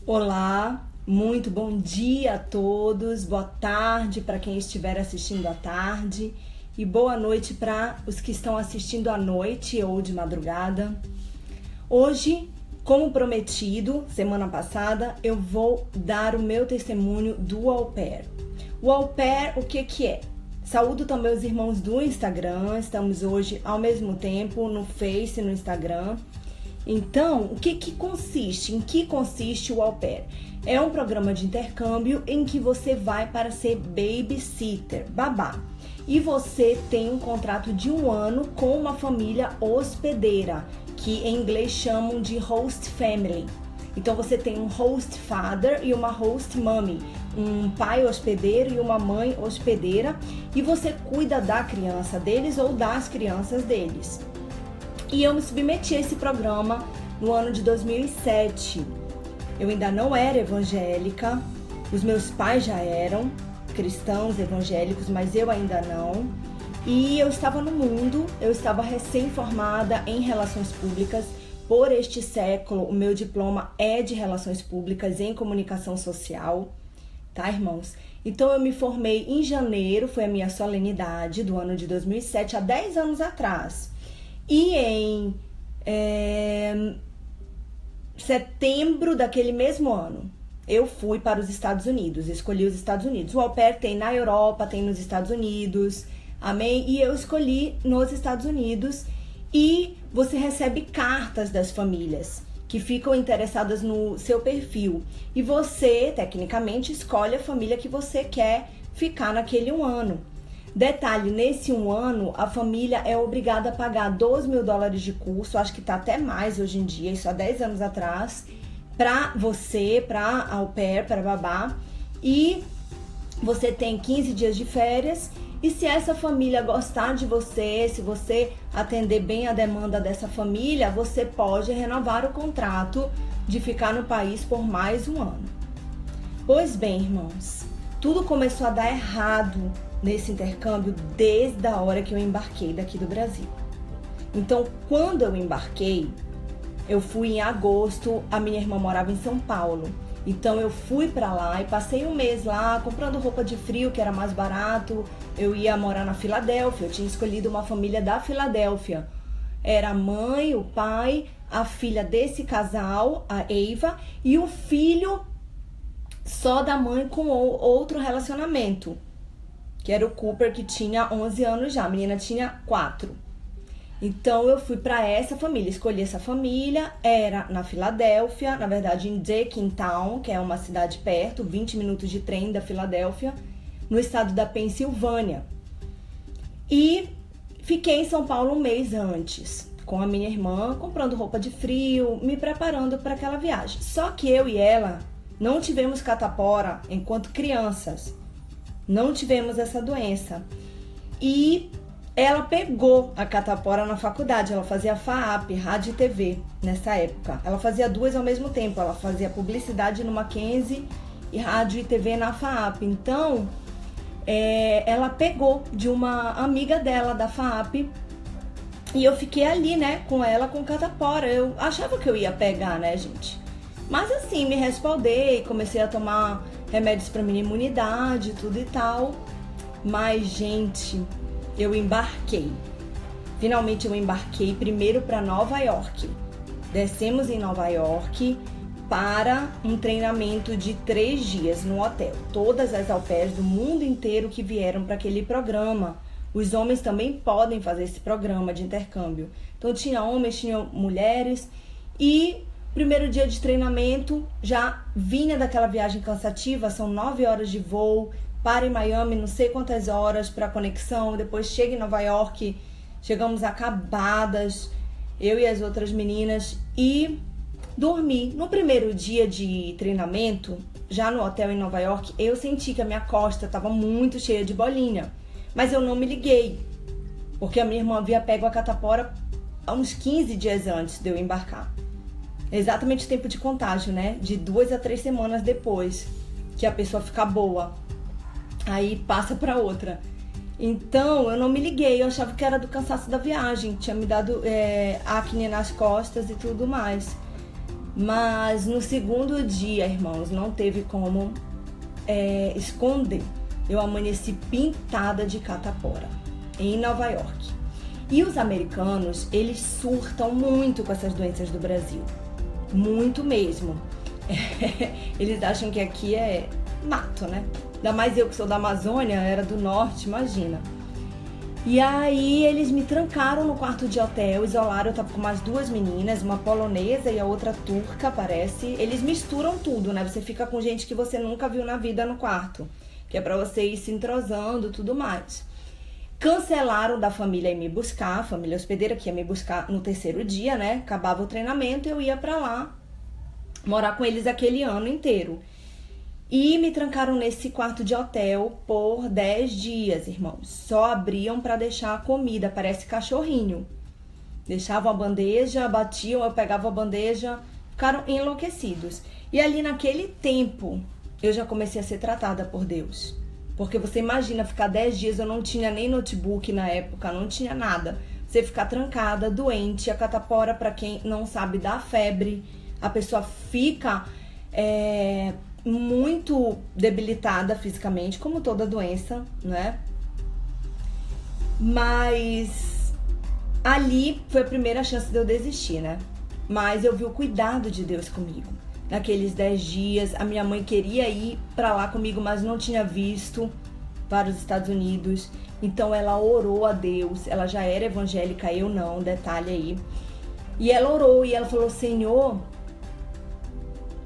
Olá, muito bom dia a todos, boa tarde para quem estiver assistindo à tarde e boa noite para os que estão assistindo à noite ou de madrugada. Hoje, como prometido, semana passada, eu vou dar o meu testemunho do au pair. O au pair, o que é? Saúdo também os irmãos do Instagram, estamos hoje ao mesmo tempo no Face e no Instagram. Então, em que consiste o au pair? É um programa de intercâmbio em que você vai para ser babysitter, babá. E você tem um contrato de 1 ano com uma família hospedeira, que em inglês chamam de host family. Então você tem um host father e uma host mommy, um pai hospedeiro e uma mãe hospedeira, e você cuida da criança deles ou das crianças deles. E eu me submeti a esse programa no ano de 2007. Eu ainda não era evangélica, os meus pais já eram cristãos evangélicos, mas eu ainda não. E eu estava no mundo, eu estava recém-formada em Relações Públicas. Por este século, o meu diploma é de Relações Públicas em Comunicação Social, tá, irmãos? Então eu me formei em janeiro, foi a minha solenidade do ano de 2007, há 10 anos atrás. E em setembro daquele mesmo ano, eu fui para os Estados Unidos, escolhi os Estados Unidos. O au pair tem na Europa, tem nos Estados Unidos, amém? E eu escolhi nos Estados Unidos e você recebe cartas das famílias que ficam interessadas no seu perfil. E você, tecnicamente, escolhe a família que você quer ficar naquele 1 ano. Detalhe, nesse 1 ano, a família é obrigada a pagar $12.000 de curso, acho que tá até mais hoje em dia, isso há 10 anos atrás, pra você, pra au pair, pra babá, e você tem 15 dias de férias, e se essa família gostar de você, se você atender bem a demanda dessa família, você pode renovar o contrato de ficar no país por mais 1 ano. Pois bem, irmãos, tudo começou a dar errado nesse intercâmbio desde a hora que eu embarquei daqui do Brasil. Então, quando eu embarquei, eu fui em agosto, a minha irmã morava em São Paulo. Então eu fui pra lá e passei 1 mês lá comprando roupa de frio, que era mais barato. Eu ia morar na Filadélfia, eu tinha escolhido uma família da Filadélfia. Era a mãe, o pai, a filha desse casal, a Eva, e o filho só da mãe com outro relacionamento, que era o Cooper, que tinha 11 anos já, a menina tinha 4. Então eu fui para essa família, escolhi essa família, era na Filadélfia, na verdade em Jenkintown, que é uma cidade perto, 20 minutos de trem da Filadélfia, no estado da Pensilvânia. E fiquei em São Paulo 1 mês antes, com a minha irmã, comprando roupa de frio, me preparando para aquela viagem. Só que eu e ela não tivemos catapora enquanto crianças. Não tivemos essa doença. E ela pegou a catapora na faculdade. Ela fazia FAAP, rádio e TV, nessa época. Ela fazia 2 ao mesmo tempo. Ela fazia publicidade no Mackenzie e rádio e TV na FAAP. Então, ela pegou de uma amiga dela da FAAP. E eu fiquei ali, né, com ela com catapora. Eu achava que eu ia pegar, né, gente? Mas assim, me respaldei, comecei a tomar remédios para minha imunidade, tudo e tal. Mas, gente, eu embarquei. Finalmente eu embarquei primeiro para Nova York. Descemos em Nova York para um treinamento de 3 dias no hotel. Todas as au pairs do mundo inteiro que vieram para aquele programa. Os homens também podem fazer esse programa de intercâmbio. Então tinha homens, tinha mulheres. E primeiro dia de treinamento, já vinha daquela viagem cansativa, são 9 horas de voo, para em Miami, não sei quantas horas para conexão, depois chega em Nova York, chegamos acabadas, eu e as outras meninas, e dormi. No primeiro dia de treinamento, já no hotel em Nova York, eu senti que a minha costa estava muito cheia de bolinha, mas eu não me liguei, porque a minha irmã havia pego a catapora há uns 15 dias antes de eu embarcar. Exatamente o tempo de contágio, né? De 2 a 3 semanas depois que a pessoa fica boa. Aí passa para outra. Então eu não me liguei, eu achava que era do cansaço da viagem. Tinha me dado acne nas costas e tudo mais. Mas no segundo dia, irmãos, não teve como esconder. Eu amanheci pintada de catapora em Nova York. E os americanos, eles surtam muito com essas doenças do Brasil. Muito mesmo. Eles acham que aqui é mato, né? Ainda mais eu que sou da Amazônia, era do norte, imagina. E aí eles me trancaram no quarto de hotel, isolaram, eu tava com mais duas meninas, uma polonesa e a outra turca, parece. Eles misturam tudo, né? Você fica com gente que você nunca viu na vida no quarto, que é pra você ir se entrosando e tudo mais. Cancelaram da família ir me buscar, a família hospedeira que ia me buscar no terceiro dia, né? Acabava o treinamento, eu ia pra lá morar com eles aquele ano inteiro. E me trancaram nesse quarto de hotel por 10 dias, irmãos. Só abriam pra deixar a comida, parece cachorrinho. Deixavam a bandeja, batiam, eu pegava a bandeja, ficaram enlouquecidos. E ali naquele tempo, eu já comecei a ser tratada por Deus. Porque você imagina ficar 10 dias, eu não tinha nem notebook na época, não tinha nada. Você ficar trancada, doente, a catapora, pra quem não sabe, dá febre. A pessoa fica muito debilitada fisicamente, como toda doença, né? Mas ali foi a primeira chance de eu desistir, né? Mas eu vi o cuidado de Deus comigo. Naqueles 10 dias, a minha mãe queria ir pra lá comigo, mas não tinha visto para os Estados Unidos. Então ela orou a Deus, ela já era evangélica, eu não, detalhe aí. E ela orou e ela falou: Senhor,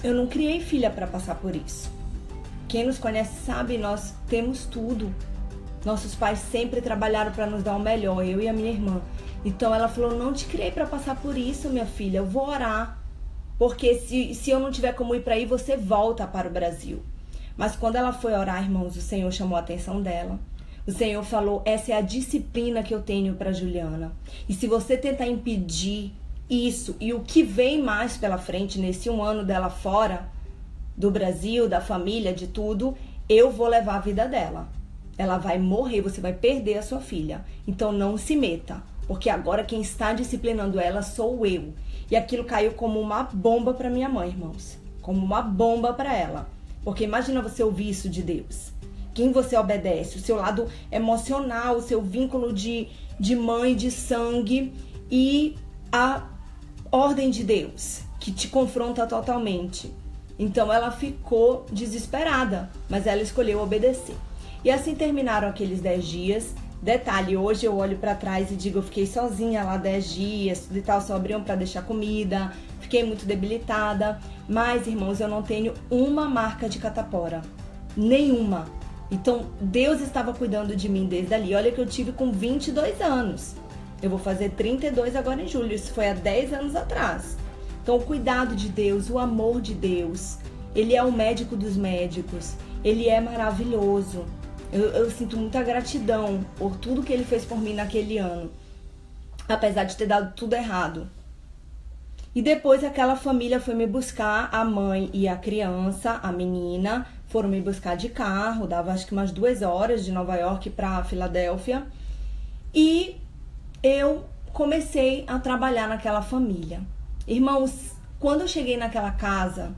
eu não criei filha para passar por isso. Quem nos conhece sabe, nós temos tudo. Nossos pais sempre trabalharam para nos dar o melhor, eu e a minha irmã. Então ela falou: não te criei para passar por isso, minha filha, eu vou orar. Porque se eu não tiver como ir para aí, você volta para o Brasil. Mas quando ela foi orar, irmãos, o Senhor chamou a atenção dela. O Senhor falou: essa é a disciplina que eu tenho para Juliana. E se você tentar impedir isso e o que vem mais pela frente nesse 1 ano dela fora do Brasil, da família, de tudo, eu vou levar a vida dela. Ela vai morrer, você vai perder a sua filha. Então não se meta, porque agora quem está disciplinando ela sou eu. E aquilo caiu como uma bomba para minha mãe, irmãos. Como uma bomba para ela. Porque imagina você ouvir isso de Deus. Quem você obedece, o seu lado emocional, o seu vínculo de mãe, de sangue e a ordem de Deus, que te confronta totalmente. Então ela ficou desesperada, mas ela escolheu obedecer. E assim terminaram aqueles 10 dias. Detalhe, hoje eu olho pra trás e digo, eu fiquei sozinha lá 10 dias, tudo e tal, só abriam pra deixar comida, fiquei muito debilitada. Mas, irmãos, eu não tenho uma marca de catapora, nenhuma. Então, Deus estava cuidando de mim desde ali. Olha que eu tive com 22 anos. Eu vou fazer 32 agora em julho, isso foi há 10 anos atrás. Então, o cuidado de Deus, o amor de Deus, Ele é o médico dos médicos, Ele é maravilhoso. Eu sinto muita gratidão por tudo que Ele fez por mim naquele ano, apesar de ter dado tudo errado. E depois aquela família foi me buscar, a mãe e a criança, a menina, foram me buscar de carro, dava acho que umas 2 horas de Nova York para Filadélfia. E eu comecei a trabalhar naquela família. Irmãos, quando eu cheguei naquela casa,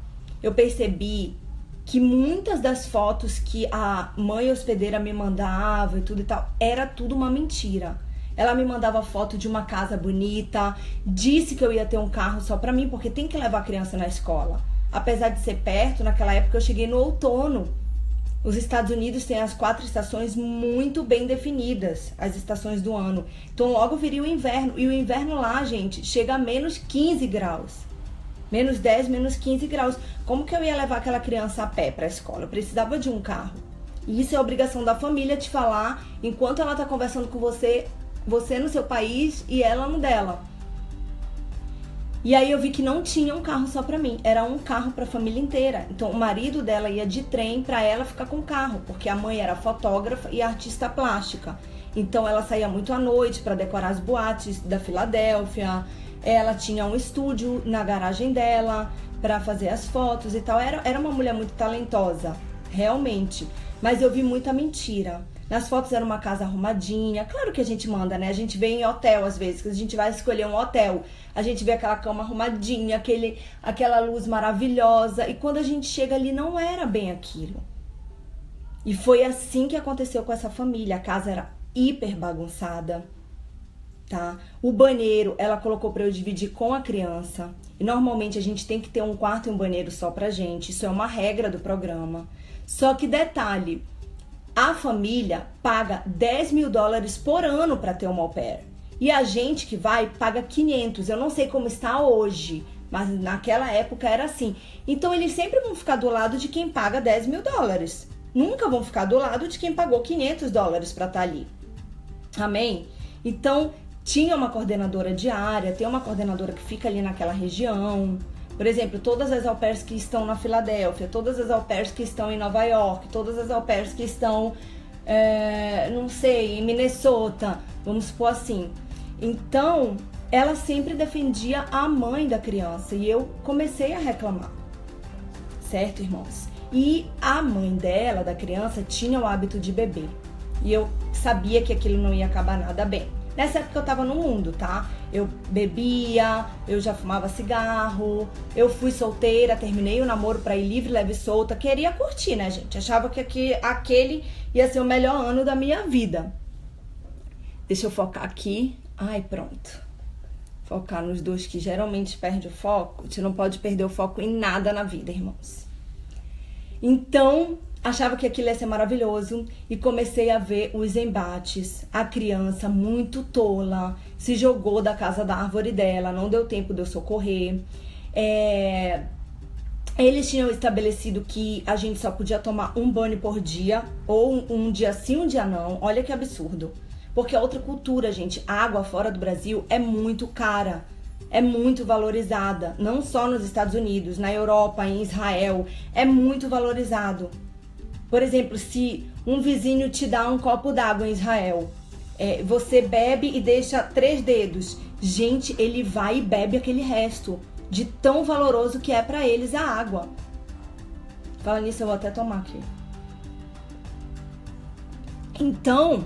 eu percebi que muitas das fotos que a mãe hospedeira me mandava e tudo e tal, era tudo uma mentira. Ela me mandava foto de uma casa bonita, disse que eu ia ter um carro só pra mim, porque tem que levar a criança na escola. Apesar de ser perto, naquela época eu cheguei no outono. Os Estados Unidos têm as 4 estações muito bem definidas, as estações do ano. Então logo viria o inverno, e o inverno lá, gente, chega a menos 15 graus. Menos 10, menos 15 graus. Como que eu ia levar aquela criança a pé para a escola? Eu precisava de um carro. E isso é obrigação da família te falar enquanto ela tá conversando com você, você no seu país e ela no dela. E aí eu vi que não tinha um carro só para mim, era um carro para a família inteira. Então o marido dela ia de trem para ela ficar com o carro, porque a mãe era fotógrafa e artista plástica. Então ela saía muito à noite para decorar as boates da Filadélfia. Ela tinha um estúdio na garagem dela para fazer as fotos e tal. Era uma mulher muito talentosa, realmente. Mas eu vi muita mentira. Nas fotos era uma casa arrumadinha. Claro que a gente manda, né? A gente vê em hotel às vezes, que a gente vai escolher um hotel. A gente vê aquela cama arrumadinha, aquela luz maravilhosa. E quando a gente chega ali, não era bem aquilo. E foi assim que aconteceu com essa família. A casa era hiper bagunçada, tá? O banheiro, ela colocou pra eu dividir com a criança. E normalmente a gente tem que ter um quarto e um banheiro só pra gente. Isso é uma regra do programa. Só que detalhe, a família paga $10 mil por ano para ter uma au pair. E a gente que vai paga 500. Eu não sei como está hoje, mas naquela época era assim. Então eles sempre vão ficar do lado de quem paga $10 mil. Nunca vão ficar do lado de quem pagou $500 para estar ali. Amém? Então tinha uma coordenadora diária, tem uma coordenadora que fica ali naquela região. Por exemplo, todas as au pairs que estão na Filadélfia, todas as au pairs que estão em Nova York, todas as au pairs que estão, não sei, em Minnesota, vamos supor assim. Então, ela sempre defendia a mãe da criança e eu comecei a reclamar. Certo, irmãos? E a mãe dela, da criança, tinha o hábito de beber. E eu sabia que aquilo não ia acabar nada bem. Nessa época eu tava no mundo, tá? Eu bebia, eu já fumava cigarro, eu fui solteira, terminei o namoro pra ir livre, leve e solta. Queria curtir, né, gente? Achava que aquele ia ser o melhor ano da minha vida. Deixa eu focar aqui. Ai, pronto. Focar nos dois que geralmente perde o foco. Você não pode perder o foco em nada na vida, irmãos. Então, achava que aquilo ia ser maravilhoso e comecei a ver os embates. A criança, muito tola, se jogou da casa da árvore dela, não deu tempo de eu socorrer. Eles tinham estabelecido que a gente só podia tomar um banho por dia, ou um dia sim, um dia não. Olha que absurdo. Porque é outra cultura, gente. A água fora do Brasil é muito cara. É muito valorizada. Não só nos Estados Unidos, na Europa, em Israel. É muito valorizado. Por exemplo, se um vizinho te dá um copo d'água em Israel, você bebe e deixa 3 dedos. Gente, ele vai e bebe aquele resto, de tão valoroso que é pra eles a água. Fala nisso, eu vou até tomar aqui. Então,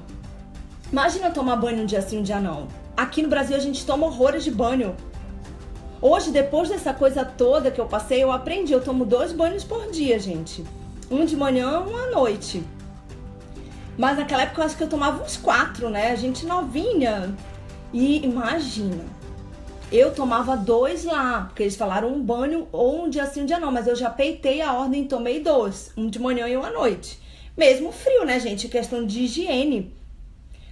imagina tomar banho um dia sim, um dia não. Aqui no Brasil a gente toma horrores de banho. Hoje, depois dessa coisa toda que eu passei, eu aprendi. Eu tomo 2 banhos por dia, gente. Um de manhã, um à noite. Mas naquela época eu acho que eu tomava uns 4, né? A gente novinha. E imagina, eu tomava 2 lá, porque eles falaram um banho ou um dia sim, um dia não. Mas eu já peitei a ordem e tomei 2. Um de manhã e um à noite. Mesmo frio, né, gente? Questão de higiene.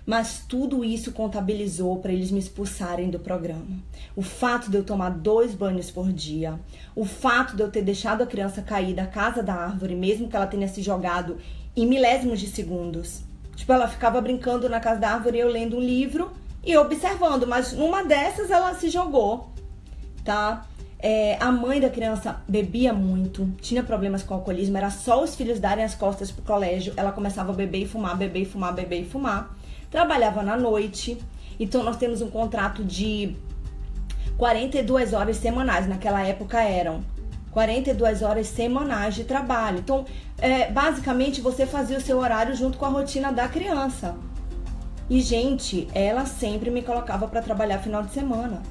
Mas tudo isso contabilizou para eles me expulsarem do programa. O fato de eu tomar 2 banhos por dia, o fato de eu ter deixado a criança cair da casa da árvore, mesmo que ela tenha se jogado em milésimos de segundos. Tipo, ela ficava brincando na casa da árvore e eu lendo um livro e observando, mas numa dessas ela se jogou, tá? A mãe da criança bebia muito, tinha problemas com alcoolismo, era só os filhos darem as costas pro colégio, ela começava a beber e fumar, beber e fumar, beber e fumar. Trabalhava na noite, então nós temos um contrato de 42 horas semanais. Naquela época eram 42 horas semanais de trabalho. Então, basicamente, você fazia o seu horário junto com a rotina da criança. E, gente, ela sempre me colocava para trabalhar final de semana.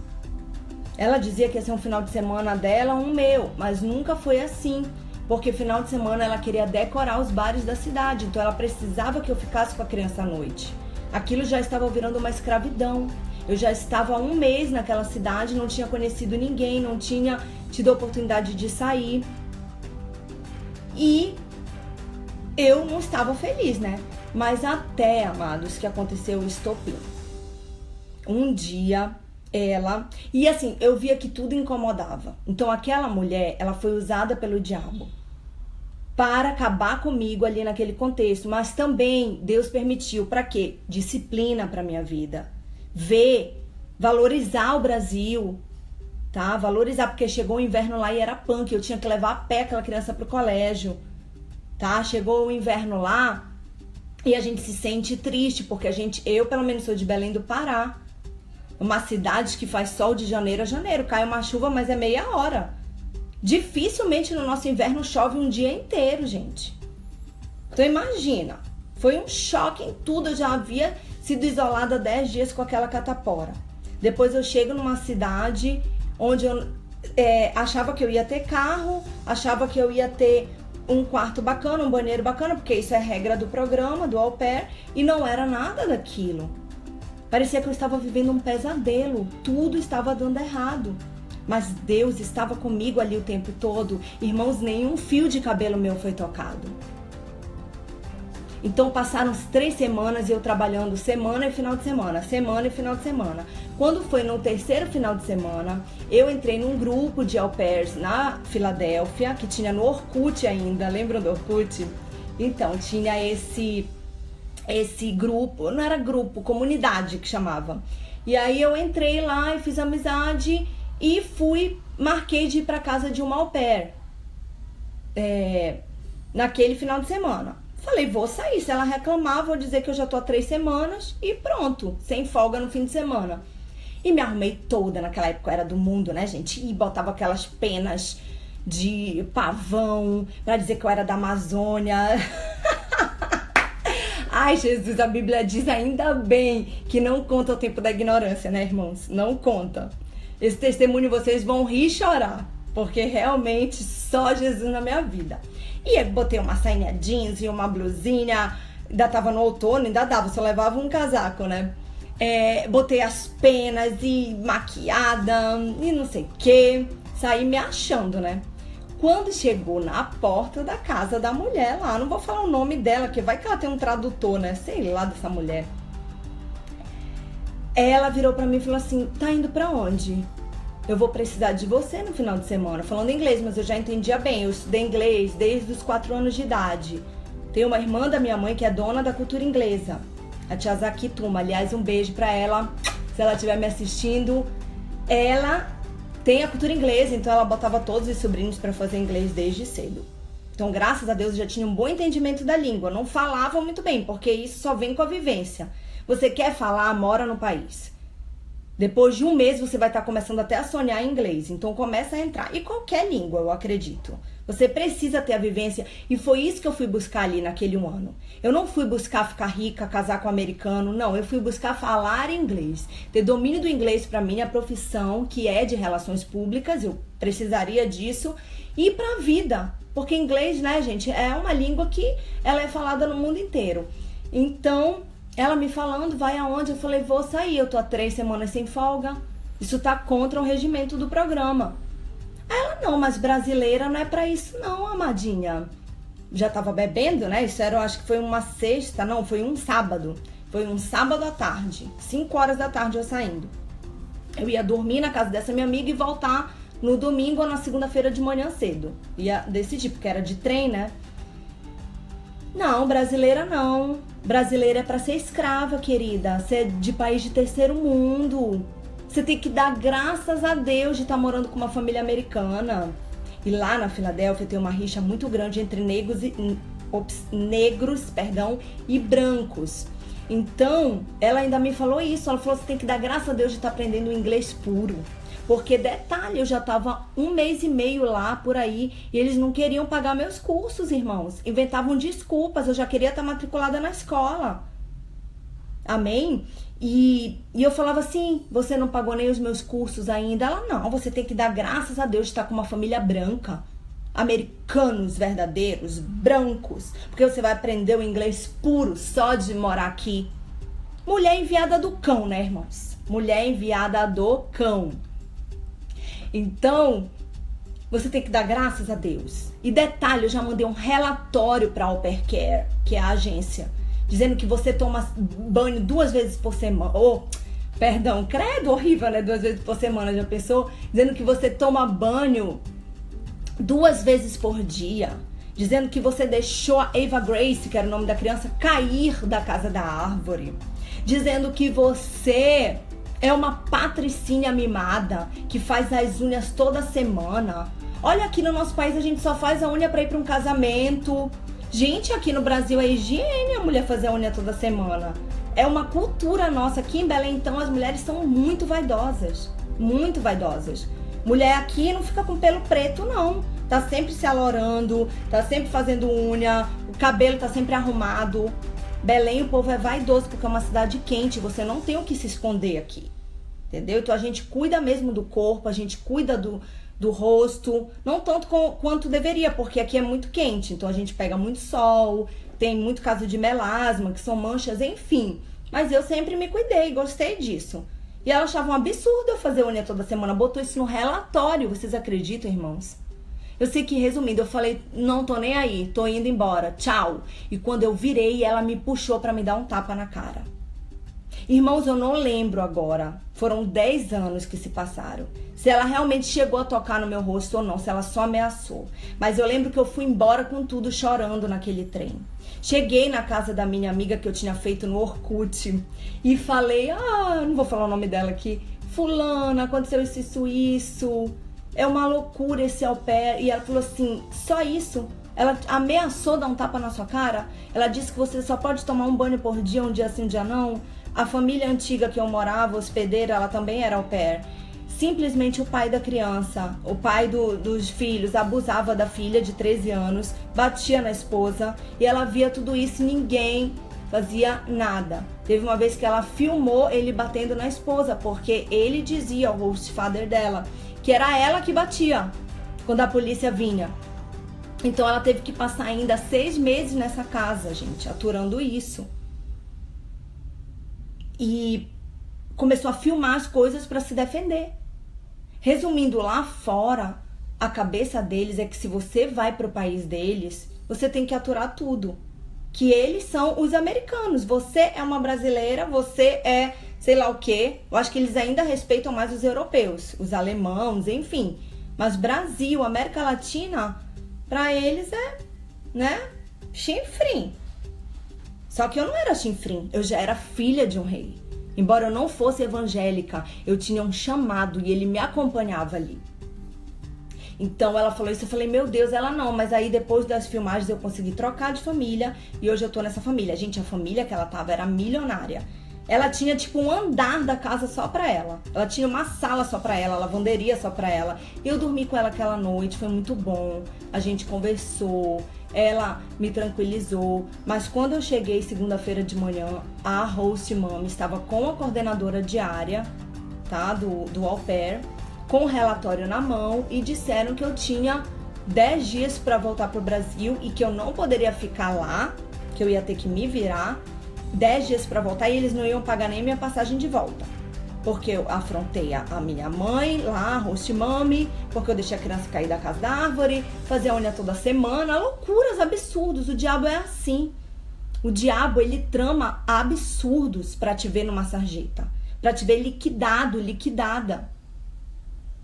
Ela dizia que ia ser um final de semana dela, um meu, mas nunca foi assim. Porque final de semana ela queria decorar os bares da cidade, então ela precisava que eu ficasse com a criança à noite. Aquilo já estava virando uma escravidão. Eu já estava há 1 mês naquela cidade, não tinha conhecido ninguém, não tinha tido a oportunidade de sair. E eu não estava feliz, né? Mas até, amados, que aconteceu o estopim. Um dia, ela... E assim, eu via que tudo incomodava. Então aquela mulher, ela foi usada pelo diabo para acabar comigo ali naquele contexto. Mas também Deus permitiu, para quê? Disciplina para minha vida. Valorizar o Brasil, tá? Valorizar, porque chegou o inverno lá e era punk, eu tinha que levar a pé aquela criança pro colégio, tá? Chegou o inverno lá e a gente se sente triste, porque eu pelo menos sou de Belém do Pará, uma cidade que faz sol de janeiro a janeiro, cai uma chuva, mas é meia hora. Dificilmente no nosso inverno chove um dia inteiro, gente. Então imagina, Foi um choque em tudo. Eu já havia sido isolada 10 dias com aquela catapora. Depois eu chego numa cidade onde eu achava que eu ia ter carro, achava que eu ia ter um quarto bacana, um banheiro bacana, porque isso é regra do programa, do au pair, e não era nada daquilo. Parecia que eu estava vivendo um pesadelo, tudo estava dando errado. Mas Deus estava comigo ali o tempo todo. Irmãos, nenhum fio de cabelo meu foi tocado. Então passaram 3 semanas e eu trabalhando semana e final de semana, semana e final de semana. Quando foi no terceiro final de semana, eu entrei num grupo de au pairs na Filadélfia, que tinha no Orkut ainda, lembram do Orkut? Então, tinha esse grupo, não era grupo, comunidade que chamava. E aí eu entrei lá e fiz amizade e marquei de ir pra casa de uma au pair naquele final de semana. Falei, vou sair, se ela reclamar, vou dizer que eu já tô há 3 semanas e pronto, sem folga no fim de semana. E me arrumei toda, naquela época eu era do mundo, né, gente? E botava aquelas penas de pavão pra dizer que eu era da Amazônia. Ai, Jesus, a Bíblia diz ainda bem que não conta o tempo da ignorância, né, irmãos? Não conta. Esse testemunho vocês vão rir e chorar, porque realmente só Jesus na minha vida. E eu botei uma sainha jeans e uma blusinha, ainda tava no outono, ainda dava, só levava um casaco, né? Botei as penas e maquiada e não sei o que, saí me achando, né? Quando chegou na porta da casa da mulher lá, não vou falar o nome dela, que vai que ela tem um tradutor, né? Sei lá dessa mulher. Ela virou pra mim e falou assim, tá indo pra onde? Eu vou precisar de você no final de semana. Falando inglês, mas eu já entendia bem. Eu estudei inglês desde os 4 anos de idade. Tem uma irmã da minha mãe que é dona da cultura inglesa, a tia Zaki Tuma. Aliás, um beijo pra ela, se ela estiver me assistindo. Ela tem a cultura inglesa, então ela botava todos os sobrinhos pra fazer inglês desde cedo. Então, graças a Deus, eu já tinha um bom entendimento da língua. Não falava muito bem, porque isso só vem com a vivência. Você quer falar, mora no país. Depois de um mês você vai estar começando até a sonhar em inglês, então começa a entrar. E qualquer língua, eu acredito. Você precisa ter a vivência, e foi isso que eu fui buscar ali naquele 1 ano. Eu não fui buscar ficar rica, casar com um americano, não. Eu fui buscar falar inglês. Ter domínio do inglês para mim, a profissão que é de relações públicas, eu precisaria disso. E para a vida, porque inglês, né, gente, é uma língua que ela é falada no mundo inteiro. Então, ela me falando, vai aonde? Eu falei, vou sair, eu tô há 3 semanas sem folga. Isso tá contra o regimento do programa. Ela, não, mas brasileira não é pra isso não, amadinha. Já tava bebendo, né? Isso era, eu acho que foi uma sexta, não, foi um sábado. Foi um sábado à tarde, 5 horas da tarde eu saindo. Eu ia dormir na casa dessa minha amiga e voltar no domingo ou na segunda-feira de manhã cedo. Ia decidir, porque era de trem, né? Não, brasileira não. Brasileira é pra ser escrava, querida. Você é de país de terceiro mundo. Você tem que dar graças a Deus de estar morando com uma família americana. E lá na Filadélfia tem uma rixa muito grande entre negros e brancos. Então, ela ainda me falou isso. Ela falou, você tem que dar graças a Deus de estar aprendendo inglês puro. Porque, detalhe, eu já estava 1 mês e meio lá, por aí, e eles não queriam pagar meus cursos, irmãos. Inventavam desculpas, eu já queria estar matriculada na escola. Amém? E eu falava assim, você não pagou nem os meus cursos ainda? Ela, não, você tem que dar graças a Deus de estar com uma família branca. Americanos verdadeiros, brancos. Porque você vai aprender o inglês puro só de morar aqui. Mulher enviada do cão, né, irmãos? Mulher enviada do cão. Então, você tem que dar graças a Deus. E detalhe, eu já mandei um relatório para a Au Pair Care, que é a agência, dizendo que você toma banho 2 vezes por semana. Credo, horrível, né? 2 vezes por semana, já pensou? Dizendo que você toma banho 2 vezes por dia. Dizendo que você deixou a Ava Grace, que era o nome da criança, cair da casa da árvore. Dizendo que você é uma patricinha mimada que faz as unhas toda semana. Olha, aqui no nosso país a gente só faz a unha pra ir pra um casamento. Gente, aqui no Brasil é higiene a mulher fazer a unha toda semana. É uma cultura nossa. Aqui em Belém, então, as mulheres são muito vaidosas. Muito vaidosas. Mulher aqui não fica com pelo preto, não. Tá sempre se alorando, tá sempre fazendo unha, o cabelo tá sempre arrumado. Belém, o povo é vaidoso porque é uma cidade quente, você não tem o que se esconder aqui. Entendeu? Então a gente cuida mesmo do corpo, a gente cuida do rosto, não tanto quanto deveria, porque aqui é muito quente, então a gente pega muito sol, tem muito caso de melasma, que são manchas, enfim. Mas eu sempre me cuidei, gostei disso. E ela achava um absurdo eu fazer unha toda semana, botou isso no relatório, vocês acreditam, irmãos? Eu sei que, resumindo, eu falei, não tô nem aí, tô indo embora, tchau. E quando eu virei, ela me puxou pra me dar um tapa na cara. Irmãos, eu não lembro agora, foram 10 anos que se passaram, se ela realmente chegou a tocar no meu rosto ou não, se ela só ameaçou. Mas eu lembro que eu fui embora com tudo, chorando naquele trem. Cheguei na casa da minha amiga que eu tinha feito no Orkut e falei, não vou falar o nome dela aqui, fulana, aconteceu isso, é uma loucura esse au pair. E ela falou assim, só isso? Ela ameaçou dar um tapa na sua cara? Ela disse que você só pode tomar um banho por dia, um dia sim, um dia não? A família antiga que eu morava, hospedeira, ela também era au pair. Simplesmente o pai da criança, o pai dos filhos, abusava da filha de 13 anos, batia na esposa e ela via tudo isso e ninguém fazia nada. Teve uma vez que ela filmou ele batendo na esposa, porque ele dizia ao host father dela que era ela que batia quando a polícia vinha. Então ela teve que passar ainda 6 meses nessa casa, gente, aturando isso. E começou a filmar as coisas para se defender. Resumindo, lá fora, a cabeça deles é que se você vai pro país deles, você tem que aturar tudo. Que eles são os americanos. Você é uma brasileira, você é sei lá o quê. Eu acho que eles ainda respeitam mais os europeus, os alemães, enfim. Mas Brasil, América Latina, pra eles é, né, chinfrim. Só que eu não era chinfrim, eu já era filha de um rei. Embora eu não fosse evangélica, eu tinha um chamado e ele me acompanhava ali. Então ela falou isso, eu falei, meu Deus, ela não. Mas aí depois das filmagens eu consegui trocar de família e hoje eu tô nessa família. Gente, a família que ela tava era milionária. Ela tinha tipo um andar da casa só pra ela. Ela tinha uma sala só pra ela, lavanderia só pra ela. Eu dormi com ela aquela noite, foi muito bom. A gente conversou, ela me tranquilizou. Mas quando eu cheguei segunda-feira de manhã, a host mom estava com a coordenadora diária, tá, do au pair, com o relatório na mão e disseram que eu tinha 10 dias pra voltar pro Brasil e que eu não poderia ficar lá, que eu ia ter que me virar. 10 dias pra voltar e eles não iam pagar nem minha passagem de volta. Porque eu afrontei a minha mãe lá, a host mommy, porque eu deixei a criança cair da casa da árvore, fazer a unha toda semana, loucuras, absurdos. O diabo é assim. O diabo, ele trama absurdos pra te ver numa sarjeta, pra te ver liquidado, liquidada.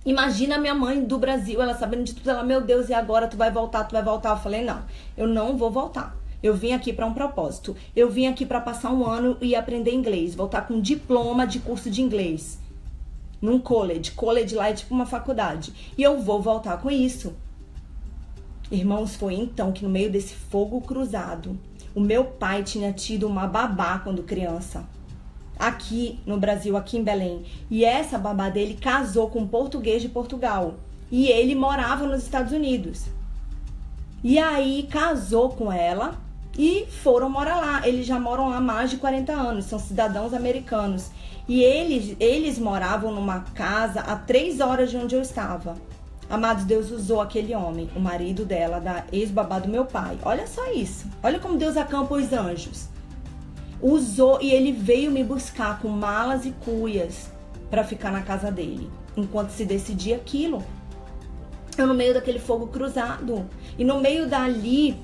Imagina a minha mãe do Brasil, ela sabendo de tudo, ela, meu Deus, e agora tu vai voltar, tu vai voltar? Eu falei, não, eu não vou voltar. Eu vim aqui para um propósito. Eu vim aqui para passar um ano e aprender inglês. Voltar com diploma de curso de inglês. Num college. College lá é tipo uma faculdade. E eu vou voltar com isso. Irmãos, foi então que no meio desse fogo cruzado, o meu pai tinha tido uma babá quando criança. Aqui no Brasil, aqui em Belém. E essa babá dele casou com um português de Portugal. E ele morava nos Estados Unidos. E aí casou com ela e foram morar lá. Eles já moram lá há mais de 40 anos, são cidadãos americanos. E eles moravam numa casa a 3 horas de onde eu estava. Amados, Deus usou aquele homem, o marido dela, da ex-babá do meu pai. Olha só isso. Olha como Deus acampa os anjos. Usou e ele veio me buscar com malas e cuias para ficar na casa dele, enquanto se decidia aquilo. Eu no meio daquele fogo cruzado. E no meio dali,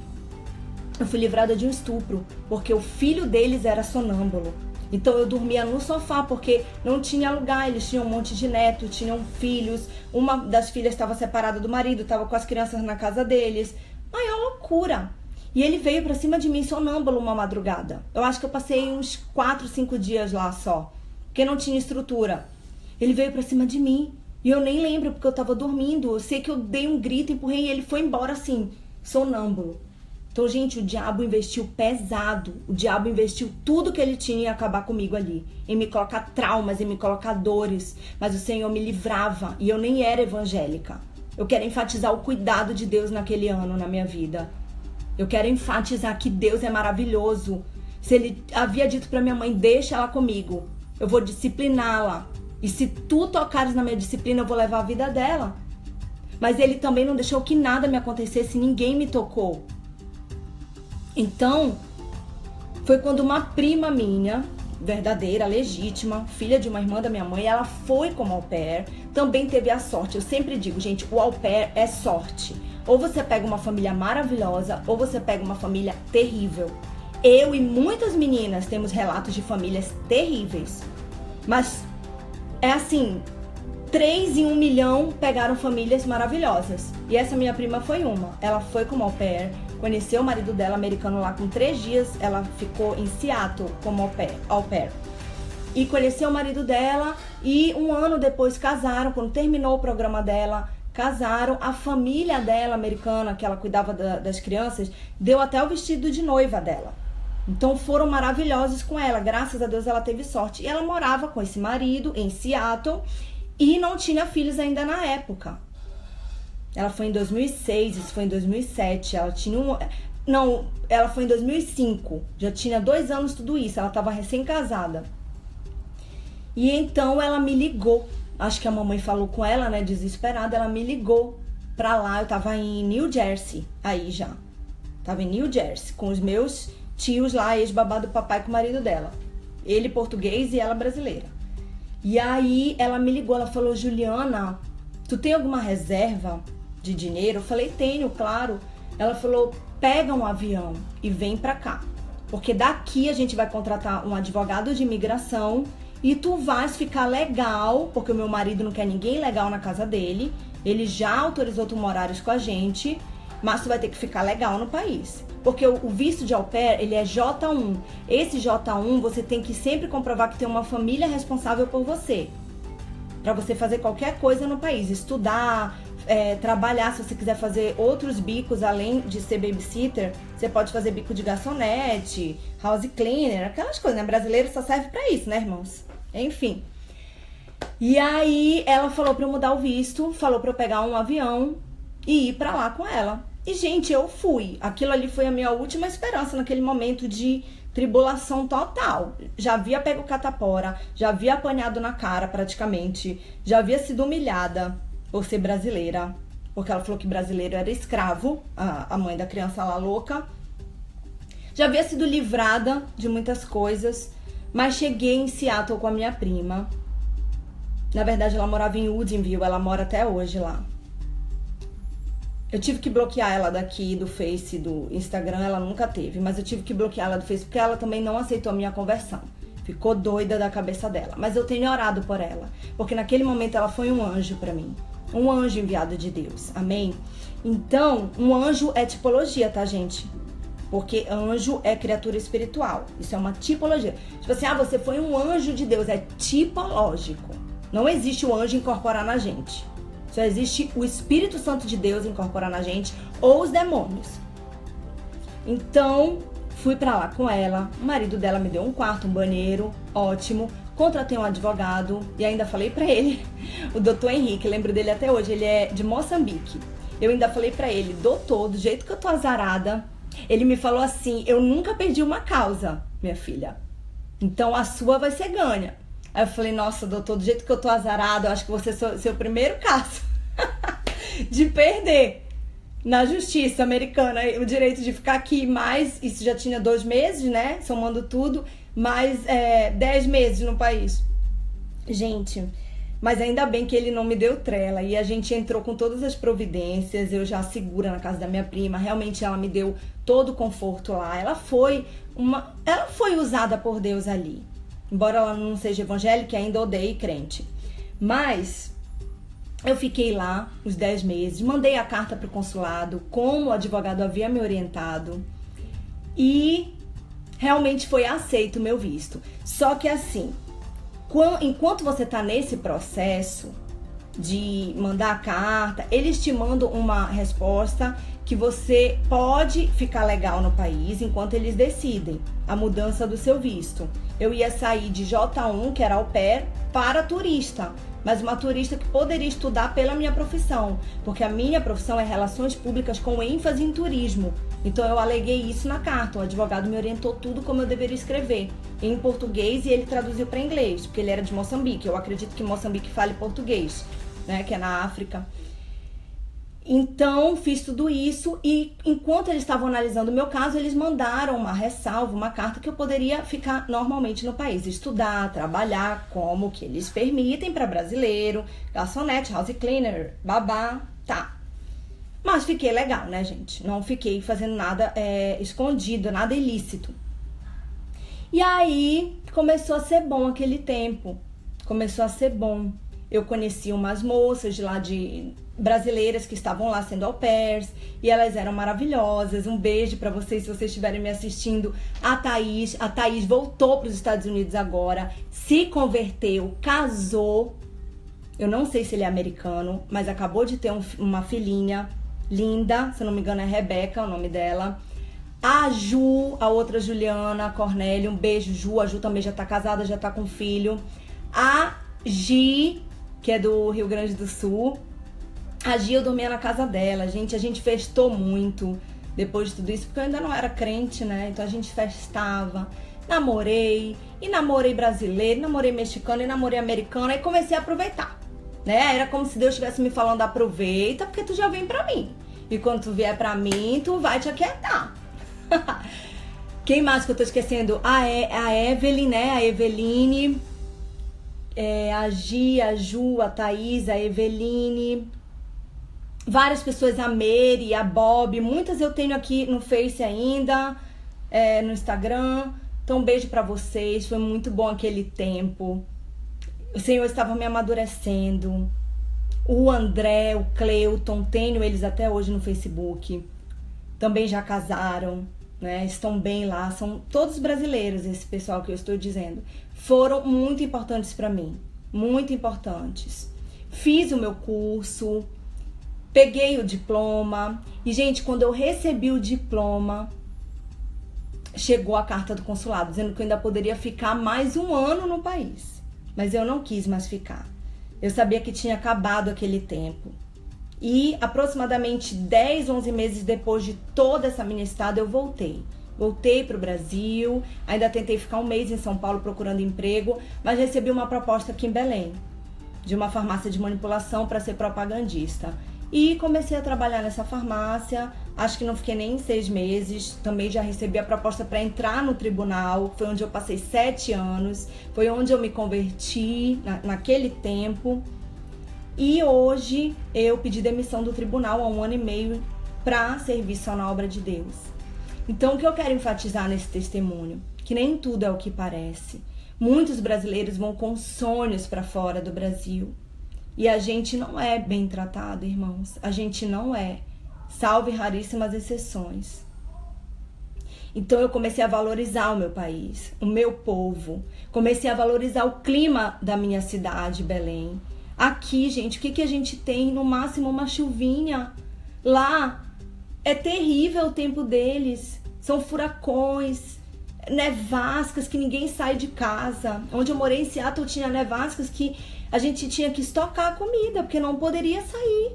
eu fui livrada de um estupro, porque o filho deles era sonâmbulo. Então eu dormia no sofá, porque não tinha lugar, eles tinham um monte de netos, tinham filhos. Uma das filhas estava separada do marido, estava com as crianças na casa deles. Maior loucura. E ele veio pra cima de mim sonâmbulo uma madrugada. Eu acho que eu passei uns 4, 5 dias lá só, porque não tinha estrutura. Ele veio pra cima de mim. E eu nem lembro, porque eu tava dormindo. Eu sei que eu dei um grito, empurrei e ele foi embora assim, sonâmbulo. Então, gente, o diabo investiu pesado. O diabo investiu tudo que ele tinha em acabar comigo ali. Em me colocar traumas, em me colocar dores. Mas o Senhor me livrava e eu nem era evangélica. Eu quero enfatizar o cuidado de Deus naquele ano na minha vida. Eu quero enfatizar que Deus é maravilhoso. Se ele havia dito pra minha mãe, deixa ela comigo, eu vou discipliná-la. E se tu tocares na minha disciplina, eu vou levar a vida dela. Mas ele também não deixou que nada me acontecesse, ninguém me tocou. Então, foi quando uma prima minha, verdadeira, legítima, filha de uma irmã da minha mãe, ela foi como au pair, também teve a sorte. Eu sempre digo, gente, o au pair é sorte. Ou você pega uma família maravilhosa, ou você pega uma família terrível. Eu e muitas meninas temos relatos de famílias terríveis. Mas é assim, 3 em 1 milhão pegaram famílias maravilhosas. E essa minha prima foi uma. Ela foi como au pair, conheceu o marido dela americano lá com 3 dias. Ela ficou em Seattle como au pair. E conheceu o marido dela e 1 ano depois casaram. Quando terminou o programa dela, casaram. A família dela, americana, que ela cuidava das crianças, deu até o vestido de noiva dela. Então foram maravilhosos com ela. Graças a Deus ela teve sorte. E ela morava com esse marido em Seattle e não tinha filhos ainda na época. Ela foi em 2006, isso foi em 2007. Ela tinha ela foi em 2005. Já tinha 2 anos tudo isso. Ela estava recém-casada. E então ela me ligou. Acho que a mamãe falou com ela, né, desesperada. Ela me ligou pra lá. Eu tava em New Jersey, aí já. Tava em New Jersey, com os meus tios lá, ex-babá do papai com o marido dela. Ele português e ela brasileira. E aí ela me ligou, ela falou, Juliana, tu tem alguma reserva de dinheiro? Eu falei, tenho, claro. Ela falou, pega um avião e vem pra cá. Porque daqui a gente vai contratar um advogado de imigração e tu vais ficar legal, porque o meu marido não quer ninguém legal na casa dele. Ele já autorizou tu morares com a gente, mas tu vai ter que ficar legal no país. Porque o visto de au pair, ele é J1. Esse J1, você tem que sempre comprovar que tem uma família responsável por você. Pra você fazer qualquer coisa no país. Estudar, trabalhar. Se você quiser fazer outros bicos, além de ser babysitter, você pode fazer bico de garçonete, house cleaner, aquelas coisas, né? Brasileiro só serve pra isso, né, irmãos? Enfim. E aí, ela falou pra eu mudar o visto, falou pra eu pegar um avião e ir pra lá com ela. E, gente, eu fui. Aquilo ali foi a minha última esperança naquele momento de tribulação total. Já havia pego catapora, já havia apanhado na cara praticamente, já havia sido humilhada por ser brasileira, porque ela falou que brasileiro era escravo, a mãe da criança lá louca. Já havia sido livrada de muitas coisas, mas cheguei em Seattle com a minha prima. Na verdade, ela morava em Woodinville, ela mora até hoje lá. Eu tive que bloquear ela daqui do Face, do Instagram, ela nunca teve. Mas eu tive que bloquear ela do Face porque ela também não aceitou a minha conversão. Ficou doida da cabeça dela. Mas eu tenho orado por ela. Porque naquele momento ela foi um anjo pra mim. Um anjo enviado de Deus. Amém? Então, um anjo é tipologia, tá, gente? Porque anjo é criatura espiritual. Isso é uma tipologia. Tipo assim, você foi um anjo de Deus. É tipológico. Não existe o anjo incorporar na gente. Só existe o Espírito Santo de Deus incorporar na gente ou os demônios. Então, fui pra lá com ela. O marido dela me deu um quarto, um banheiro, ótimo. Contratei um advogado e ainda falei pra ele, o doutor Henrique, lembro dele até hoje, ele é de Moçambique. Eu ainda falei pra ele, doutor, do jeito que eu tô azarada, ele me falou assim, eu nunca perdi uma causa, minha filha. Então a sua vai ser ganha. Aí eu falei, nossa, doutor, do jeito que eu tô azarada, eu acho que você é seu primeiro caso de perder na justiça americana o direito de ficar aqui mais, isso já tinha 2 meses, né, somando tudo, mais 10 meses no país. Gente, mas ainda bem que ele não me deu trela e a gente entrou com todas as providências, eu já segura na casa da minha prima, realmente ela me deu todo o conforto lá, ela foi usada por Deus ali. Embora ela não seja evangélica, ainda odeie crente. Mas eu fiquei lá os 10 meses, mandei a carta para o consulado, como o advogado havia me orientado, e realmente foi aceito o meu visto. Só que assim, enquanto você está nesse processo de mandar a carta, eles te mandam uma resposta que você pode ficar legal no país enquanto eles decidem a mudança do seu visto. Eu ia sair de J1, que era au pair, para turista. mas uma turista que poderia estudar pela minha profissão, porque a minha profissão é relações públicas com ênfase em turismo. Então eu aleguei isso na carta, o advogado me orientou tudo como eu deveria escrever, em português, e ele traduziu para inglês, porque ele era de Moçambique. Eu acredito que Moçambique fale português, né, que é na África. Então, fiz tudo isso e enquanto eles estavam analisando o meu caso, eles mandaram uma ressalva, uma carta que eu poderia ficar normalmente no país, estudar, trabalhar como que eles permitem para brasileiro, garçonete, house cleaner, babá, tá. Mas fiquei legal, né, gente? Não fiquei fazendo nada escondido, nada ilícito. E aí, começou a ser bom aquele tempo, começou a ser bom. Eu conheci umas moças de lá brasileiras que estavam lá sendo au pairs e elas eram maravilhosas. Um beijo pra vocês se vocês estiverem me assistindo. A Thaís voltou para os Estados Unidos agora, se converteu, casou. Eu não sei se ele é americano, mas acabou de ter uma filhinha linda, se eu não me engano é Rebeca o nome dela. A Ju, a outra Juliana Cornélio, um beijo Ju, a Ju também já tá casada, já tá com filho. A Gi, que é do Rio Grande do Sul. A Gi, eu dormia na casa dela, gente, a gente festou muito depois de tudo isso, porque eu ainda não era crente, né? Então a gente festava, namorei brasileiro, namorei mexicano e namorei americano, aí comecei a aproveitar, né? Era como se Deus estivesse me falando, aproveita, porque tu já vem pra mim. E quando tu vier pra mim, tu vai te aquietar. Quem mais que eu tô esquecendo? A Evelyn, né? A Eveline, a Gi, a Ju, a Thaís, a Eveline, várias pessoas, a Mary, a Bob, muitas eu tenho aqui no Face ainda, no Instagram. Então, um beijo pra vocês, foi muito bom aquele tempo. O Senhor estava me amadurecendo. O André, o Cleuton, tenho eles até hoje no Facebook. Também já casaram, né? Estão bem lá, são todos brasileiros, esse pessoal que eu estou dizendo. Foram muito importantes para mim, muito importantes. Fiz o meu curso, peguei o diploma e, gente, quando eu recebi o diploma, chegou a carta do consulado dizendo que eu ainda poderia ficar mais um ano no país, mas eu não quis mais ficar. Eu sabia que tinha acabado aquele tempo. E aproximadamente 10, 11 meses depois de toda essa minha estada, eu voltei. Voltei para o Brasil, ainda tentei ficar um mês em São Paulo procurando emprego, mas recebi uma proposta aqui em Belém, de uma farmácia de manipulação para ser propagandista. E comecei a trabalhar nessa farmácia, acho que não fiquei nem 6 meses, também já recebi a proposta para entrar no tribunal, foi onde eu passei 7 anos, foi onde eu me converti naquele tempo. E hoje eu pedi demissão do tribunal há 1 ano e meio para servir só na obra de Deus. Então, o que eu quero enfatizar nesse testemunho? Que nem tudo é o que parece. Muitos brasileiros vão com sonhos para fora do Brasil. E a gente não é bem tratado, irmãos. A gente não é. Salve raríssimas exceções. Então, eu comecei a valorizar o meu país, o meu povo. Comecei a valorizar o clima da minha cidade, Belém. Aqui, gente, o que a gente tem? No máximo uma chuvinha. Lá é terrível o tempo deles. São furacões, nevascas que ninguém sai de casa. Onde eu morei em Seattle tinha nevascas que a gente tinha que estocar a comida, porque não poderia sair.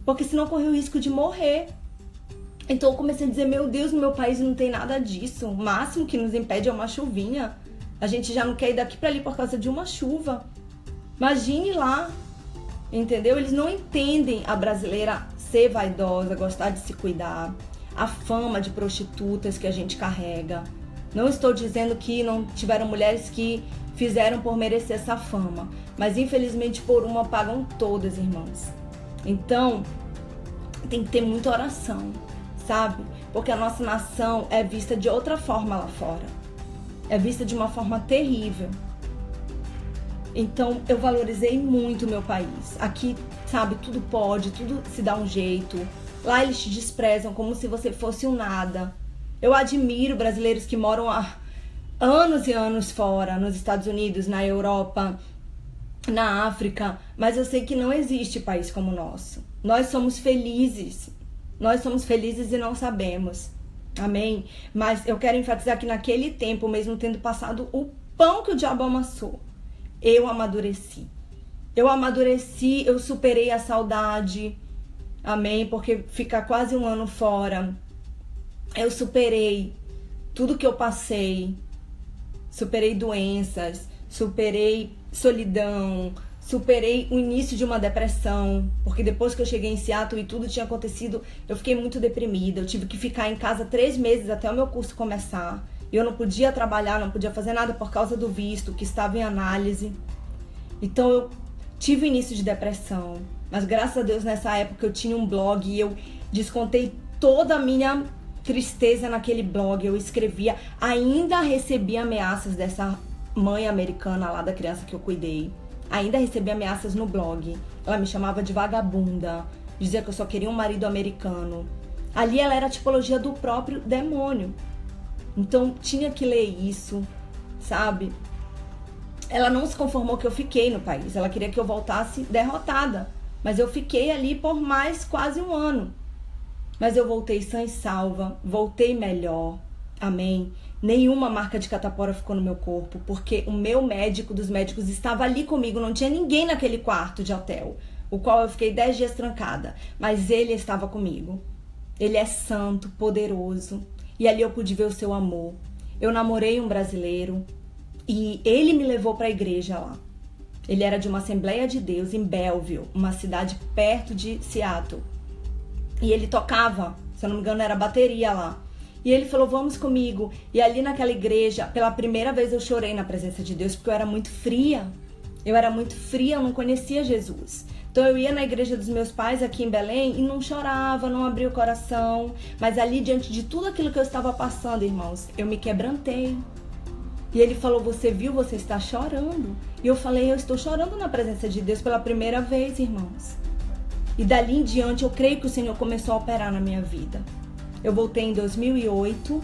Porque senão corria o risco de morrer. Então eu comecei a dizer, meu Deus, no meu país não tem nada disso. O máximo que nos impede é uma chuvinha. A gente já não quer ir daqui para ali por causa de uma chuva. Imagine lá, entendeu? Eles não entendem a brasileira ser vaidosa, gostar de se cuidar, a fama de prostitutas que a gente carrega. Não estou dizendo que não tiveram mulheres que fizeram por merecer essa fama, mas infelizmente por uma pagam todas, irmãos. Então, tem que ter muita oração, sabe? Porque a nossa nação é vista de outra forma lá fora. É vista de uma forma terrível. Então, eu valorizei muito o meu país. Aqui, sabe, tudo pode, tudo se dá um jeito. Lá eles te desprezam como se você fosse um nada. Eu admiro brasileiros que moram há anos e anos fora, nos Estados Unidos, na Europa, na África, mas eu sei que não existe país como o nosso. Nós somos felizes. Nós somos felizes e não sabemos. Amém? Mas eu quero enfatizar que naquele tempo, mesmo tendo passado o pão que o diabo amassou, eu amadureci. Eu amadureci, eu superei a saudade, amém? Porque ficar quase um ano fora, eu superei tudo que eu passei, superei doenças, superei solidão, superei o início de uma depressão, porque depois que eu cheguei em Seattle e tudo tinha acontecido, eu fiquei muito deprimida, eu tive que ficar em casa 3 meses até o meu curso começar, eu não podia trabalhar, não podia fazer nada por causa do visto, que estava em análise, então eu tive o início de depressão, mas graças a Deus nessa época eu tinha um blog e eu descontei toda a minha tristeza naquele blog, eu escrevia, ainda recebi ameaças dessa mãe americana lá da criança que eu cuidei, ainda recebi ameaças no blog, ela me chamava de vagabunda, dizia que eu só queria um marido americano, ali ela era a tipologia do próprio demônio, então tinha que ler isso, sabe? Ela não se conformou que eu fiquei no país, ela queria que eu voltasse derrotada, mas eu fiquei ali por mais quase um ano. Mas eu voltei sã e salva, voltei melhor, amém? Nenhuma marca de catapora ficou no meu corpo, porque o meu médico dos médicos estava ali comigo, não tinha ninguém naquele quarto de hotel, o qual eu fiquei 10 dias trancada, mas ele estava comigo. Ele é santo, poderoso, e ali eu pude ver o seu amor. Eu namorei um brasileiro, e ele me levou para a igreja lá. Ele era de uma Assembleia de Deus em Belleville, uma cidade perto de Seattle. E ele tocava, se eu não me engano era bateria lá. E ele falou, vamos comigo. E ali naquela igreja, pela primeira vez eu chorei na presença de Deus, porque eu era muito fria. Eu era muito fria, eu não conhecia Jesus. Então eu ia na igreja dos meus pais aqui em Belém e não chorava, não abria o coração. Mas ali, diante de tudo aquilo que eu estava passando, irmãos, eu me quebrantei. E ele falou, você viu, você está chorando. E eu falei, eu estou chorando na presença de Deus pela primeira vez, irmãos. E dali em diante eu creio que o Senhor começou a operar na minha vida. Eu voltei em 2008,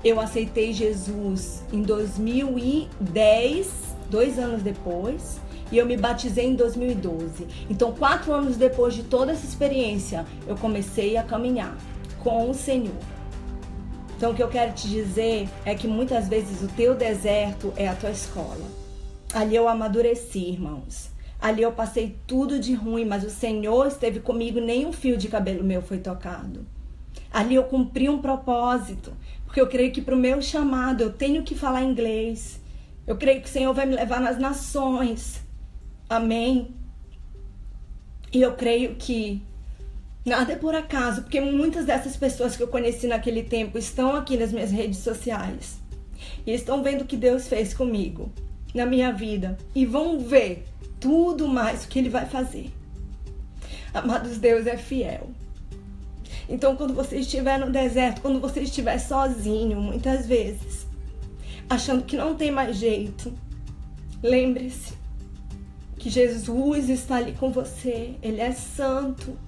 eu aceitei Jesus em 2010, 2 anos depois, e eu me batizei em 2012. Então 4 anos depois de toda essa experiência, eu comecei a caminhar com o Senhor. Então o que eu quero te dizer é que muitas vezes o teu deserto é a tua escola. Ali eu amadureci, irmãos. Ali eu passei tudo de ruim, mas o Senhor esteve comigo, nem um fio de cabelo meu foi tocado. Ali eu cumpri um propósito, porque eu creio que para o meu chamado eu tenho que falar inglês. Eu creio que o Senhor vai me levar nas nações. Amém? E eu creio que nada é por acaso, porque muitas dessas pessoas que eu conheci naquele tempo estão aqui nas minhas redes sociais. E estão vendo o que Deus fez comigo, na minha vida. E vão ver tudo mais o que Ele vai fazer. Amados, Deus é fiel. Então, quando você estiver no deserto, quando você estiver sozinho, muitas vezes, achando que não tem mais jeito, lembre-se que Jesus está ali com você. Ele é santo.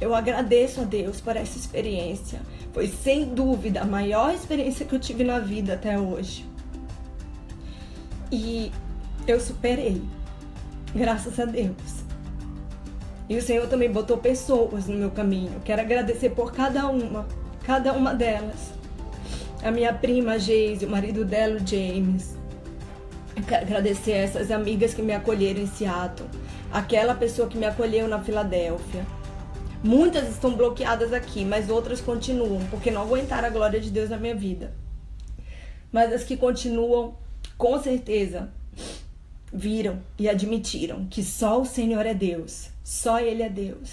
Eu agradeço a Deus por essa experiência. Foi, sem dúvida, a maior experiência que eu tive na vida até hoje. E eu superei, graças a Deus. E o Senhor também botou pessoas no meu caminho. Quero agradecer por cada uma delas. A minha prima Geise, o marido dela, o James. Eu quero agradecer a essas amigas que me acolheram em Seattle. Aquela pessoa que me acolheu na Filadélfia. Muitas estão bloqueadas aqui, mas outras continuam, porque não aguentaram a glória de Deus na minha vida. Mas as que continuam, com certeza, viram e admitiram que só o Senhor é Deus. Só Ele é Deus.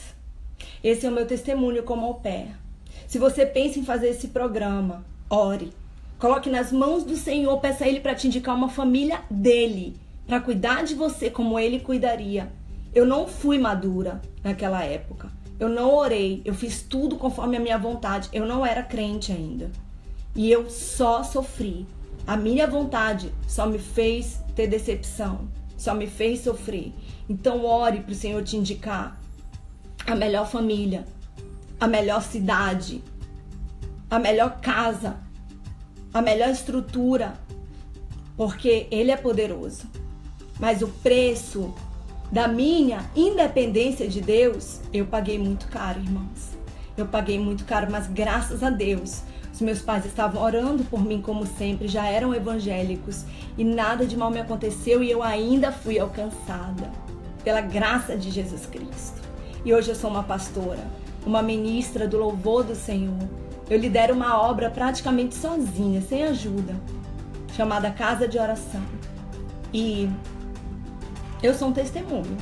Esse é o meu testemunho como au pair. Se você pensa em fazer esse programa, ore. Coloque nas mãos do Senhor, peça a Ele para te indicar uma família dEle, para cuidar de você como Ele cuidaria. Eu não fui madura naquela época. Eu não orei. Eu fiz tudo conforme a minha vontade. Eu não era crente ainda. E eu só sofri. A minha vontade só me fez ter decepção. Só me fez sofrer. Então ore para o Senhor te indicar a melhor família, a melhor cidade, a melhor casa, a melhor estrutura, porque Ele é poderoso. Mas o preço da minha independência de Deus, eu paguei muito caro, irmãos. Eu paguei muito caro, mas graças a Deus, Os meus pais estavam orando por mim como sempre, já eram evangélicos e nada de mal me aconteceu e eu ainda fui alcançada pela graça de Jesus Cristo. E hoje eu sou uma pastora, uma ministra do louvor do Senhor. Eu lidero uma obra praticamente sozinha, sem ajuda, chamada Casa de Oração. E eu sou um testemunho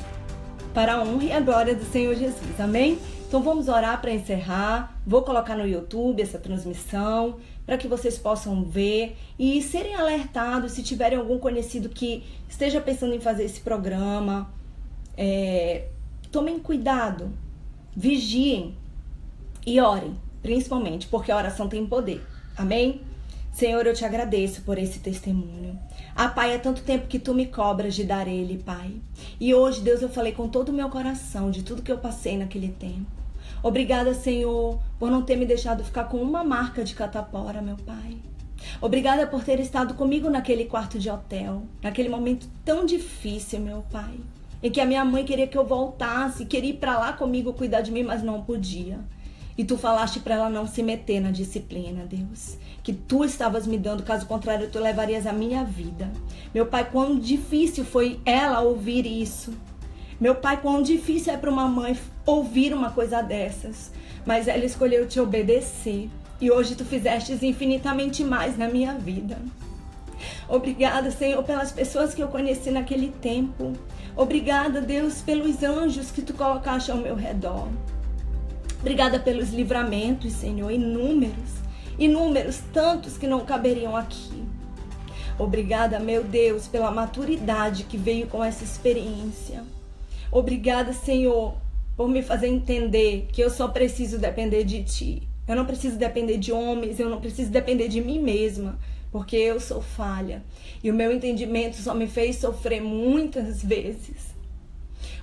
para a honra e a glória do Senhor Jesus, amém? Então vamos orar para encerrar. Vou colocar no YouTube essa transmissão para que vocês possam ver e serem alertados se tiverem algum conhecido que esteja pensando em fazer esse programa. Tomem cuidado, vigiem e orem, principalmente porque a oração tem poder, amém? Senhor, eu te agradeço por esse testemunho. Pai, há tanto tempo que tu me cobras de dar ele, Pai. E hoje, Deus, eu falei com todo o meu coração de tudo que eu passei naquele tempo. Obrigada, Senhor, por não ter me deixado ficar com uma marca de catapora, meu Pai. Obrigada por ter estado comigo naquele quarto de hotel, naquele momento tão difícil, meu Pai, em que a minha mãe queria que eu voltasse, queria ir pra lá comigo cuidar de mim, mas não podia. E tu falaste para ela não se meter na disciplina, Deus. Que tu estavas me dando, caso contrário, tu levarias a minha vida. Meu Pai, quão difícil foi ela ouvir isso. Meu Pai, quão difícil é para uma mãe ouvir uma coisa dessas. Mas ela escolheu te obedecer. E hoje tu fizestes infinitamente mais na minha vida. Obrigada, Senhor, pelas pessoas que eu conheci naquele tempo. Obrigada, Deus, pelos anjos que tu colocaste ao meu redor. Obrigada pelos livramentos, Senhor, inúmeros, tantos que não caberiam aqui. Obrigada, meu Deus, pela maturidade que veio com essa experiência. Obrigada, Senhor, por me fazer entender que eu só preciso depender de Ti. Eu não preciso depender de homens, eu não preciso depender de mim mesma, porque eu sou falha. E o meu entendimento só me fez sofrer muitas vezes.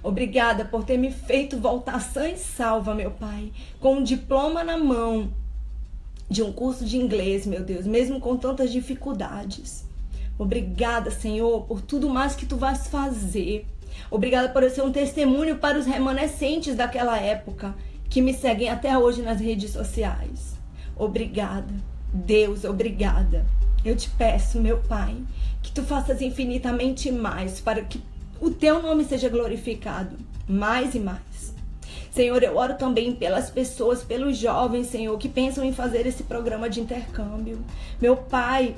Obrigada por ter me feito voltar sã e salva, meu Pai, com um diploma na mão de um curso de inglês, meu Deus, mesmo com tantas dificuldades. Obrigada, Senhor, por tudo mais que Tu vais fazer. Obrigada por eu ser um testemunho para os remanescentes daquela época que me seguem até hoje nas redes sociais. Obrigada, Deus, obrigada. Eu te peço, meu Pai, que Tu faças infinitamente mais para que o Teu nome seja glorificado mais e mais. Senhor, eu oro também pelas pessoas, pelos jovens, Senhor, que pensam em fazer esse programa de intercâmbio. Meu Pai,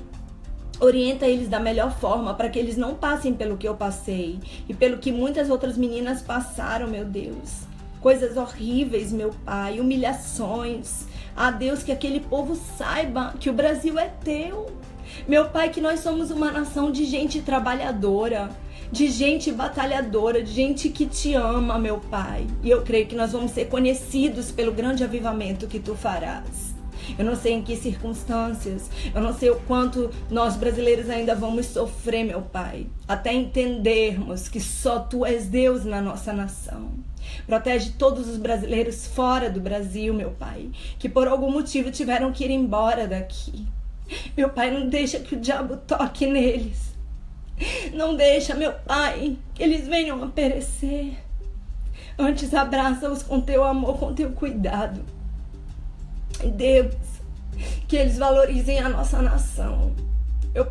orienta eles da melhor forma para que eles não passem pelo que eu passei e pelo que muitas outras meninas passaram, meu Deus. Coisas horríveis, meu Pai, humilhações. Deus, que aquele povo saiba que o Brasil é Teu. Meu Pai, que nós somos uma nação de gente trabalhadora, de gente batalhadora, de gente que Te ama, meu Pai. E eu creio que nós vamos ser conhecidos pelo grande avivamento que Tu farás. Eu não sei em que circunstâncias, eu não sei o quanto nós brasileiros ainda vamos sofrer, meu Pai, até entendermos que só Tu és Deus na nossa nação. Protege todos os brasileiros fora do Brasil, meu Pai, que por algum motivo tiveram que ir embora daqui. Meu Pai, não deixa que o diabo toque neles. Não deixa, meu Pai, que eles venham a perecer. Antes abraça-os com Teu amor, com Teu cuidado. Deus, que eles valorizem a nossa nação.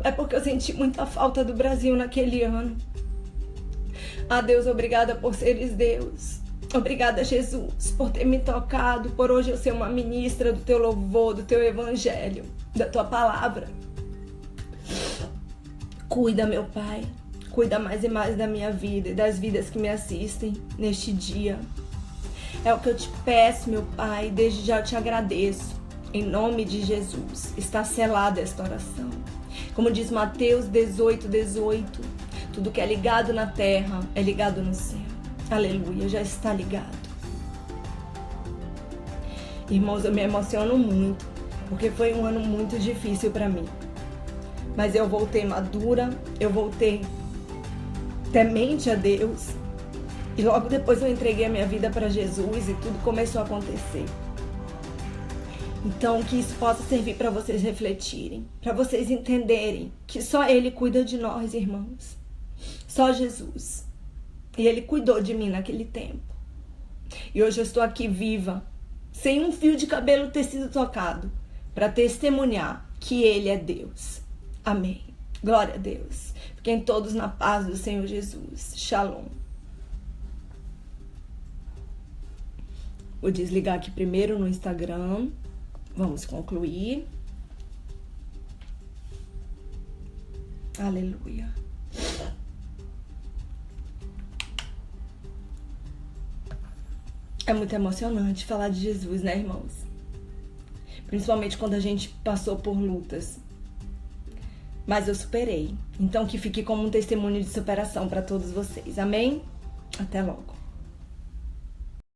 É porque eu senti muita falta do Brasil naquele ano. Deus, obrigada por seres Deus. Obrigada, Jesus, por ter me tocado, por hoje eu ser uma ministra do Teu louvor, do Teu evangelho, da Tua palavra. Cuida, meu Pai, cuida mais e mais da minha vida e das vidas que me assistem neste dia. É o que eu te peço, meu Pai, desde já eu te agradeço. Em nome de Jesus, está selada esta oração. Como diz Mateus 18:18, tudo que é ligado na terra é ligado no céu. Aleluia, já está ligado. Irmãos, eu me emociono muito, porque foi um ano muito difícil para mim. Mas eu voltei madura, eu voltei temente a Deus. E logo depois eu entreguei a minha vida para Jesus e tudo começou a acontecer. Então, que isso possa servir para vocês refletirem, para vocês entenderem que só Ele cuida de nós, irmãos. Só Jesus. E Ele cuidou de mim naquele tempo. E hoje eu estou aqui viva, sem um fio de cabelo ter sido tocado, para testemunhar que Ele é Deus. Amém. Glória a Deus. Fiquem todos na paz do Senhor Jesus. Shalom. Vou desligar aqui primeiro no Instagram. Vamos concluir. Aleluia. É muito emocionante falar de Jesus, né, irmãos? Principalmente quando a gente passou por lutas. Mas eu superei. Então que fique como um testemunho de superação para todos vocês. Amém? Até logo.